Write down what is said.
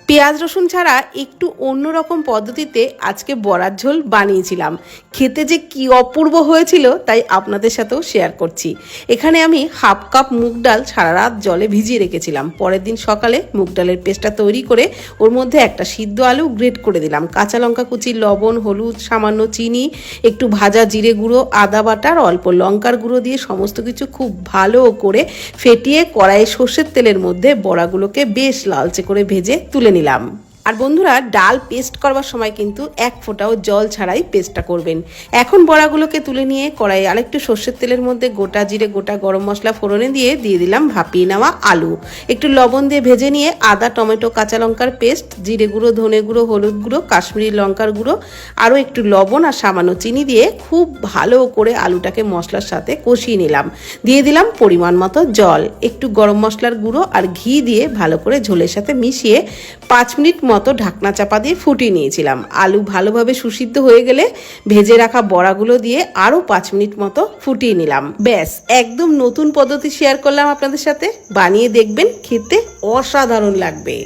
পেঁয়াজ রসুন ছাড়া একটু অন্যরকম পদ্ধতিতে আজকে বড়ার ঝোল বানিয়েছিলাম। খেতে যে কি অপূর্ব হয়েছিল তাই আপনাদের সাথেও শেয়ার করছি। এখানে আমি হাফ কাপ মুগ ডাল সারা রাত জলে ভিজিয়ে রেখেছিলাম। পরের দিন সকালে মুগ ডালের পেস্টটা তৈরি করে ওর মধ্যে একটা সিদ্ধ আলু গ্রেট করে দিলাম, কাঁচা লঙ্কা কুচি, লবণ, হলুদ, সামান্য চিনি, একটু ভাজা জিরে গুঁড়ো, আদা বাটা আর অল্প লঙ্কার গুঁড়ো দিয়ে সমস্ত কিছু খুব ভালো করে ফেটিয়ে কড়াইয়ে সর্ষের তেলের মধ্যে বড়াগুলোকে বেশ লালচে করে ভেজে তুলে নিলাম। আর বন্ধুরা, ডাল পেস্ট করবার সময় কিন্তু এক ফোঁটাও জল ছাড়াই পেস্টটা করবেন। এখন বড়াগুলোকে তুলে নিয়ে কড়াইয়ে আরেকটু সর্ষের তেলের মধ্যে গোটা জিরে, গোটা গরম মশলা ফোড়নে দিয়ে দিলাম ভাপিয়ে নেওয়া আলু। একটু লবণ দিয়ে ভেজে নিয়ে আদা, টমেটো, কাঁচা লঙ্কার পেস্ট, জিরে গুঁড়ো, ধনে গুঁড়ো, হলুদ গুঁড়ো, কাশ্মীরি লঙ্কার গুঁড়ো, আরও একটু লবণ আর সামান্য চিনি দিয়ে খুব ভালো করে আলুটাকে মশলার সাথে কষিয়ে নিলাম। দিয়ে দিলাম পরিমাণ মতো জল, একটু গরম মশলার গুঁড়ো আর ঘি দিয়ে ভালো করে ঝোলের সাথে মিশিয়ে 5 মিনিট মতো ঢাকনা চাপা দিয়ে ফুটিয়ে নিয়েছিলাম। আলু ভালোভাবে সুসিদ্ধ হয়ে গেলে ভেজে রাখা বড়াগুলো দিয়ে আরও 5 মিনিট মতো ফুটিয়ে নিলাম। ব্যাস, একদম নতুন পদ্ধতি শেয়ার করলাম আপনাদের সাথে। বানিয়ে দেখবেন, খেতে অসাধারণ লাগবে।